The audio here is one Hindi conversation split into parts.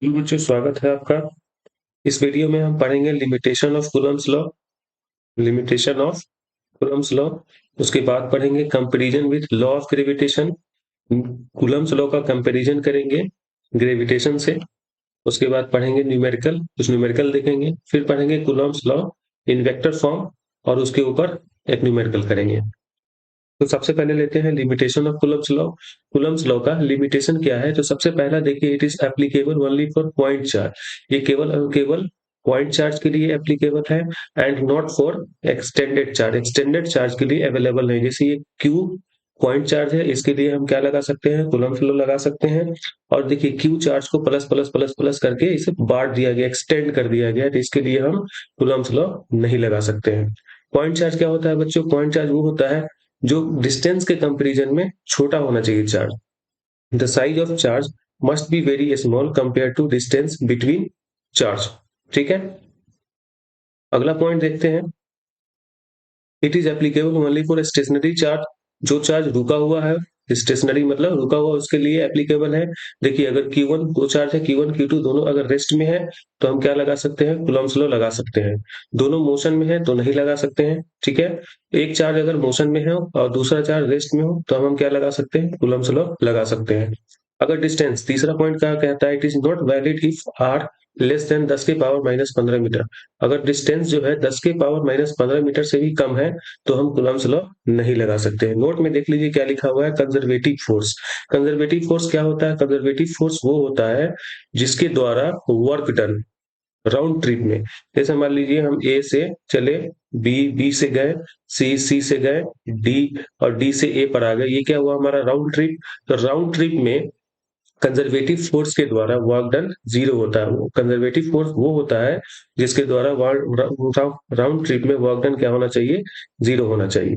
जी बच्चों, स्वागत है आपका। इस वीडियो में हम पढ़ेंगे limitation of Coulomb's law. Limitation of Coulomb's law. उसके बाद पढ़ेंगे comparison with law of gravitation. Coulomb's law का कंपैरिजन करेंगे ग्रेविटेशन से। उसके बाद पढ़ेंगे न्यूमेरिकल, कुछ न्यूमेरिकल देखेंगे। फिर पढ़ेंगे Coulomb's law in vector form और उसके ऊपर एक न्यूमेरिकल करेंगे। तो सबसे पहले लेते हैं limitation of Coulomb's law. Coulomb's law का लिमिटेशन क्या है? तो सबसे पहला देखिए, it is applicable only for point charge. ये केवल और केवल पॉइंट चार्ज के लिए एप्लीकेबल है and not for extended charge. Extended charge के लिए अवेलेबल नहीं। जैसे ये क्यू पॉइंट चार्ज है, इसके लिए हम क्या लगा सकते हैं? कूलम्स लॉ लगा सकते हैं। और देखिए क्यू चार्ज को प्लस प्लस प्लस प्लस करके इसे बांट दिया गया, एक्सटेंड कर दिया गया, तो इसके लिए हम कूलम्स लॉ नहीं लगा सकते हैं। पॉइंट चार्ज क्या होता है बच्चों? पॉइंट चार्ज वो होता है जो डिस्टेंस के कंपैरिजन में छोटा होना चाहिए charge. The size of charge must be very small compare to distance between charge. ठीक है, अगला पॉइंट देखते हैं। It is applicable only for stationary charge. जो चार्ज रुका हुआ है, स्टेशनरी मतलब रुका हुआ, उसके लिए एप्लीकेबल है। देखिए अगर Q1 दो चार्ज है, Q1 Q2 दोनों अगर रेस्ट में है तो हम क्या लगा सकते हैं? कूलम्स लॉ लगा सकते हैं। दोनों मोशन में है तो नहीं लगा सकते हैं। ठीक है, एक चार्ज अगर मोशन में है और दूसरा चार्ज रेस्ट में हो तो हम क्या लगा सकते हैं? कूलम्स लॉ लगा सकते हैं। अगर डिस्टेंस, तीसरा पॉइंट क्या कहता है? It is not valid if r less than 10 के पावर माइनस 15 मीटर। अगर डिस्टेंस जो है 10 के पावर माइनस 15 मीटर से भी कम है तो हम कूलम्स लॉ नहीं लगा सकते हैं। नोट में देख लीजिए क्या लिखा हुआ है, कंजर्वेटिव फोर्स। कंजर्वेटिव फोर्स क्या होता है? कंजर्वेटिव फोर्स वो होता है जिसके द्वारा वर्क डन राउंड ट्रिप में, जैसे मान लीजिए हम ए से चले, बी से गए, सी से गए, डी और डी से ए पर आ गए, ये क्या हुआ? हमारा राउंड ट्रिप। तो राउंड ट्रिप में कंजर्वेटिव फोर्स के द्वारा वर्क डन जीरो होता है। वो कंजर्वेटिव फोर्स वो होता है जिसके द्वारा राउंड ट्रिप में वर्क डन क्या होना चाहिए? जीरो होना चाहिए।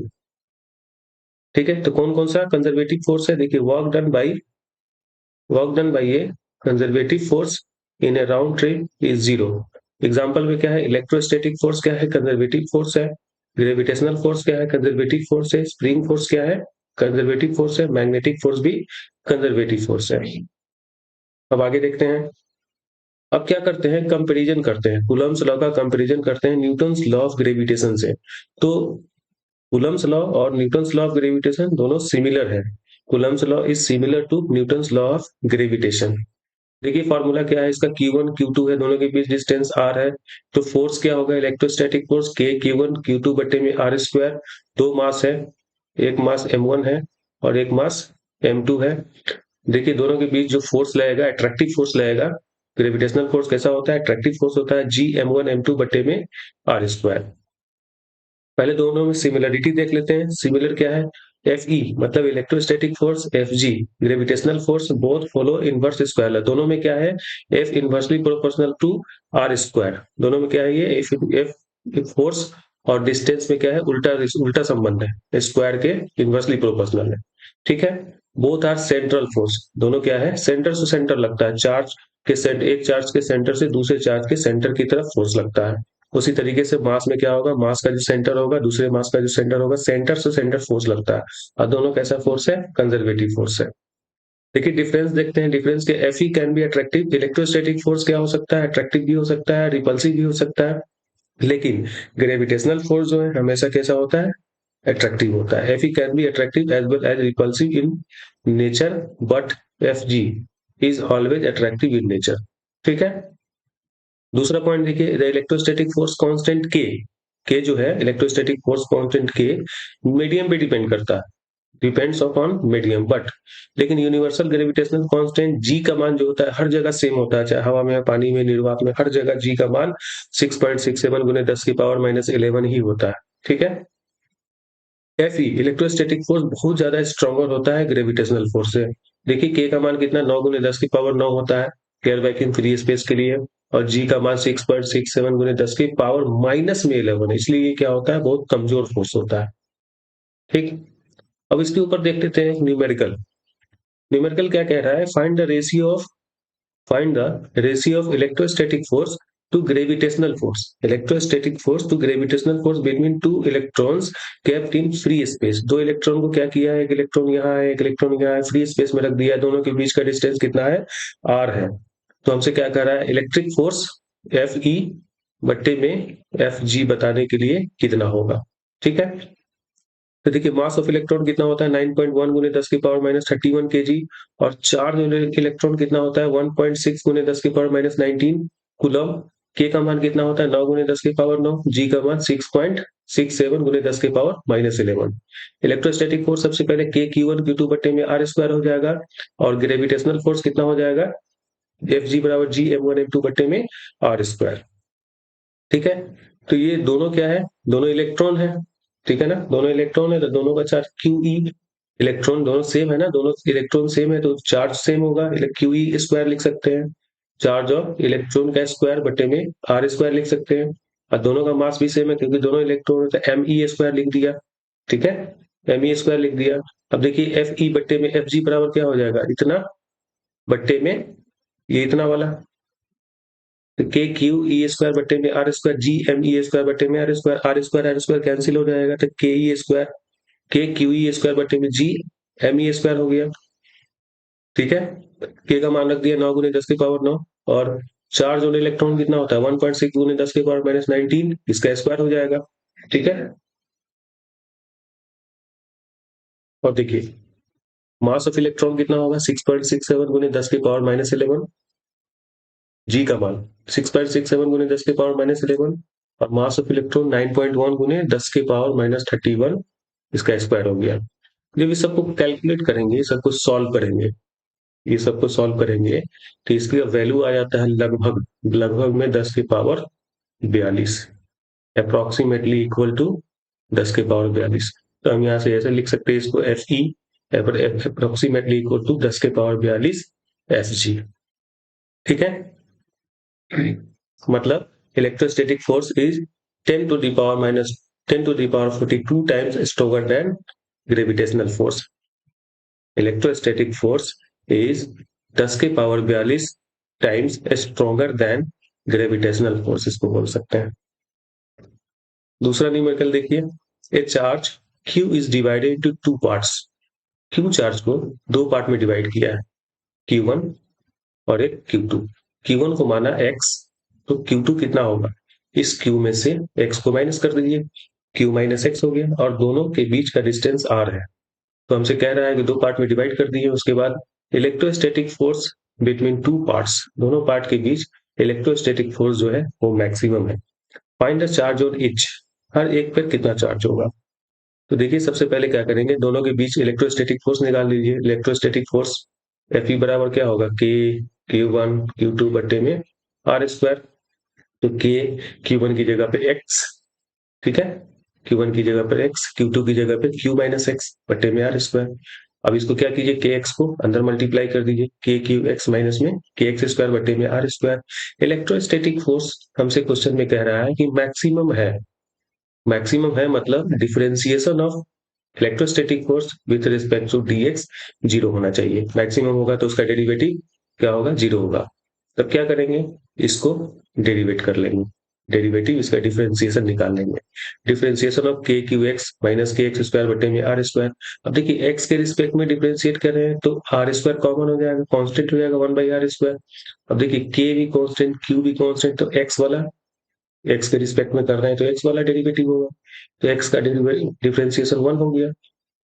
ठीक है, तो कौन कौन सा कंजर्वेटिव फोर्स है? देखिए, work done by A conservative force in A round trip is zero. Example में क्या है? इलेक्ट्रोस्टैटिक फोर्स क्या है? कंजर्वेटिव फोर्स है। ग्रेविटेशनल फोर्स क्या है? कंजर्वेटिव फोर्स है। स्प्रिंग फोर्स क्या है? कंजर्वेटिव फोर्स है। मैग्नेटिक फोर्स भी कंजर्वेटिव फोर्स है। अब आगे देखते हैं। अब क्या करते हैं? कंपैरिजन करते हैं, कूलम्स लॉ का कंपैरिजन करते हैं न्यूटन्स लॉ ऑफ ग्रेविटेशन से। तो कूलम्स लॉ और न्यूटन्स लॉ ऑफ ग्रेविटेशन दोनों सिमिलर है। Coulomb's law is similar to Newton's law of gravitation. देखिए फॉर्मूला क्या है इसका? Q1 Q2 है, दोनों के बीच डिस्टेंस r है। तो फोर्स क्या होगा? Electrostatic force K Q1 Q2 बटे में r स्क्वायर। दो मास है, एक मास m1 है और एक मास m2 है। देखिए दोनों के बीच जो फोर्स लगेगा, अट्रैक्टिव फोर्स लगेगा। ग्रेविटेशनल फोर्स कैसा होता है? अट्रैक्टिव फोर्स होता है G m1 m2 बटे में r स्क्वायर। पहले दोनों में सिमिलरिटी देख लेते हैं। सिमिलर क्या है? Fe मतलब electrostatic force, Fg gravitational force, both follow inverse square law. दोनों में क्या है? F inversely proportional to r square. दोनों में क्या है? ये F फोर्स और डिस्टेंस में क्या है? उल्टा उल्टा संबंध है, स्क्वायर के इनवर्सली प्रोपोर्शनल है। ठीक है, बोथ आर सेंट्रल फोर्स। दोनों क्या है? सेंटर से सेंटर लगता है। चार्ज के सेंटर, एक चार्ज के सेंटर से दूसरे चार्ज के सेंटर की तरफ फोर्स लगता है। उसी तरीके से मास में क्या होगा? मास का जो सेंटर होगा, दूसरे मास का जो सेंटर होगा, सेंटर से सेंटर फोर्स लगता है। और दोनों कैसा फोर्स है? कंजर्वेटिव फोर्स है। देखिए डिफरेंस देखते हैं। डिफरेंस के Fe can be attractive. Electrostatic force क्या हो सकता है? अट्रैक्टिव भी हो सकता है, रिपल्सिव भी हो सकता है। लेकिन ग्रेविटेशनल फोर्स जो है हमेशा कैसा होता है? अट्रैक्टिव होता है। Fe can be attractive as well as repulsive in nature, but Fg is always attractive in nature. ठीक है, दूसरा पॉइंट देखिए, द इलेक्ट्रोस्टैटिक फोर्स कांस्टेंट के जो है इलेक्ट्रोस्टैटिक फोर्स कांस्टेंट के मीडियम पे डिपेंड करता है, डिपेंड्स अपॉन मीडियम। बट लेकिन यूनिवर्सल ग्रेविटेशनल कांस्टेंट जी का मान जो होता है हर जगह सेम होता है, चाहे हवा में, पानी में, निर्वात में, हर जगह जी का मान 6.67 गुने 10 की पावर माइनस 11 ही होता है। ठीक है, Fe इलेक्ट्रोस्टैटिक फोर्स बहुत ज्यादा स्ट्रॉन्गर होता है ग्रेविटेशनल फोर्स से। देखिए के का मान कितना? 9 गुने 10 की पावर 9 होता है एयर वैक्यूम फ्री स्पेस के लिए। और जी का मान 6.67 गुने 10 की पावर माइनस में 11, इसलिए ये क्या होता है? बहुत कमजोर फोर्स होता है। ठीक, अब इसके ऊपर देख लेते हैं न्यूमेरिकल। न्यूमेरिकल क्या कह रहा है? Find the ratio of electrostatic force to gravitational force. Electrostatic force to gravitational force between two electrons kept in free space. दो इलेक्ट्रॉन को क्या किया है? एक इलेक्ट्रॉन यहाँ है, एक इलेक्ट्रॉन यहाँ है, फ्री स्पेस में रख दिया है। दोनों के बीच का डिस्टेंस कितना है? r है। तो हमसे क्या कह रहा है, इलेक्ट्रिक फोर्स एफ ई बट्टे में एफ जी बताने के लिए कितना होगा। ठीक है, तो देखिए मास ऑफ इलेक्ट्रॉन कितना होता है 9.1 गुने 10 की पावर माइनस 31 केजी, और चार्ज इलेक्ट्रॉन कितना होता है 1.6 गुने 10 की पावर माइनस 19 कूलम। के का मान कितना होता है 9 गुने 10 की पावर 9, जी का मान 6.67 गुने 10 की पावर माइनस 11। इलेक्ट्रोस्टैटिक फोर्स सबसे पहले के Q1 Q2 बट्टे में आर स्क्वायर हो जाएगा, और ग्रेविटेशनल फोर्स कितना हो जाएगा एफ जी बराबर जी M1 M2 बट्टे में आर स्क्वायर। ठीक है, तो ये दोनों क्या है, दोनों इलेक्ट्रॉन है। ठीक है ना, दोनों इलेक्ट्रॉन है तो दोनों का चार्ज क्यू ई, इलेक्ट्रॉन दोनों सेम है ना, दोनों इलेक्ट्रॉन सेम है तो चार्ज सेम होगा, क्यू ई स्क्वायर लिख सकते हैं। चार्ज ऑफ इलेक्ट्रॉन का स्क्वायर बटे में आर स्क्वायर लिख सकते हैं, और दोनों का मास भी सेम है क्योंकि दोनों इलेक्ट्रॉन है तो एम ई स्क्वायर लिख दिया। ठीक है, एम ई स्क्वायर लिख दिया। अब देखिए एफ ई बट्टे में एफ जी बराबर क्या हो जाएगा, इतना बट्टे में ये इतना वाला, तो के क्यू ई स्क्वायर बट्टे में r square G m e square बट्टे में आर स्क्वायर कैंसिल हो जाएगा, तो k e square k q e square बट्टे में जी एम ई स्क्वायर हो गया। ठीक है, के का मान रख दिया 9 गुने 10 की पावर 9, और चार्ज ऑन इलेक्ट्रॉन कितना होता है 1.6 गुने 10 की पावर माइनस 19, इसका स्क्वायर हो जाएगा। ठीक है, और देखिए मास ऑफ इलेक्ट्रॉन कितना होगा 6.67 गुने 10 की पावर माइनस 11, जी का मान 6.67 गुने 10 की पावर माइनस 11, और मास ऑफ इलेक्ट्रॉन 9.1 गुने 10 की पावर माइनस 31, इसका स्क्वायर हो गया। जब ये सबको कैलकुलेट करेंगे, सबको सॉल्व करेंगे, ये सबको सॉल्व करेंगे तो इसकी वैल्यू आ जाता है लगभग लगभग में 10 की पावर 42, अप्रोक्सीमेटली इक्वल टू 10 की पावर 42। तो हम यहाँ से ऐसे लिख सकते हैं इसको F e approximately equal to 10 की पावर 42 एफ जी। ठीक है, मतलब electrostatic force is 10 to the power minus 10 to the power 42 times stronger than gravitational force. Electrostatic force is 10 के power 42 times stronger than gravitational force, इसको बोल सकते हैं। दूसरा न्यूमेरिकल देखिए, a charge Q is divided into two parts. Q charge को दो पार्ट में डिवाइड किया है, Q1 और एक Q2। Q1 को माना x, तो Q2 कितना होगा, इस Q में से x को माइनस कर दीजिए, Q माइनस x हो गया, और दोनों के बीच का डिस्टेंस r है। तो हमसे कह रहा है कि दो पार्ट में डिवाइड कर दिए, उसके बाद electrostatic force between two parts, दोनों पार्ट के बीच इलेक्ट्रोस्टैटिक फोर्स जो है वो मैक्सिमम है। Find the charge on each, हर एक पर कितना चार्ज होगा। तो देखिए सबसे पहले क्या करेंगे, दोनों के बीच इलेक्ट्रोस्टैटिक फोर्स निकाल लीजिए। इलेक्ट्रोस्टैटिक फोर्स एफ ई बराबर क्या होगा, के Q1 Q2 बट्टे में आर स्क्वायर, तो के Q1 की जगह पे x, ठीक है, Q1 की जगह पर x, Q2 की जगह पे Q माइनस एक्स बट्टे में आर स्क्वायर। अब इसको क्या कीजिए, के एक्स को अंदर मल्टीप्लाई कर दीजिए, के क्यू एक्स माइनस में के एक्स स्क्वायर बट्टे में आर स्क्वायर। इलेक्ट्रोस्टैटिक फोर्स हमसे क्वेश्चन में कह रहा है कि मैक्सिमम है, मैक्सिमम है मतलब differentiation of electrostatic force with respect to dx zero होना चाहिए। मैक्सिमम होगा तो उसका डेरिवेटिव क्या होगा, जीरो होगा। तब क्या करेंगे, इसको डेरिवेट कर लेंगे, डेरिवेटिव इसका डिफरेंशिएशन निकाल लेंगे। डिफरेंशिएशन ऑफ के क्यू एक्स माइनस के एक्स स्क्वायर बटे में आर स्क्वायर। अब देखिए एक्स के रिस्पेक्ट में डिफरेंशिएट कर रहे हैं तो आर स्क्वायर कॉमन हो जाएगा, कांस्टेंट हो जाएगा 1/r स्क्वायर। अब देखिए के भी कांस्टेंट क्यू भी कांस्टेंट, तो एक्स वाला एक्स के रिस्पेक्ट में कर रहे हैं तो एक्स वाला डेरिवेटिव होगा, तो एक्स का डिफरेंशिएशन 1 हो गया,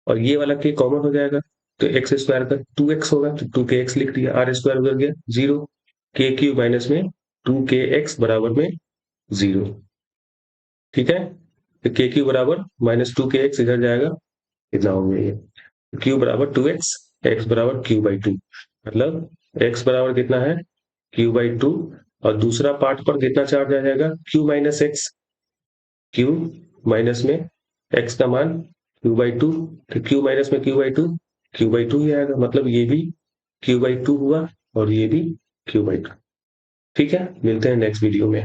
और ये वाला के कॉमन हो जाएगा, तो एक्स स्क्वायर का 2x होगा, तो 2kx लिख दिया, आर स्क्वायर उधर गया जीरो, के क्यू माइनस में 2kx बराबर में जीरो। ठीक है, तो के क्यू बराबर माइनस 2kx इधर जाएगा, इतना हो गया ये, क्यू बराबर 2x, एक्स बराबर क्यू बाई टू, मतलब एक्स बराबर कितना है क्यू बाई टू, और दूसरा पार्ट पर कितना चार्ज आ जाएगा Q minus x, Q minus में एक्स का मान क्यू बाई टू, तो क्यू माइनस में क्यू बाई टू ही आएगा, मतलब ये भी क्यू बाई टू हुआ और ये भी क्यू बाई टू। ठीक है, मिलते हैं नेक्स्ट वीडियो में।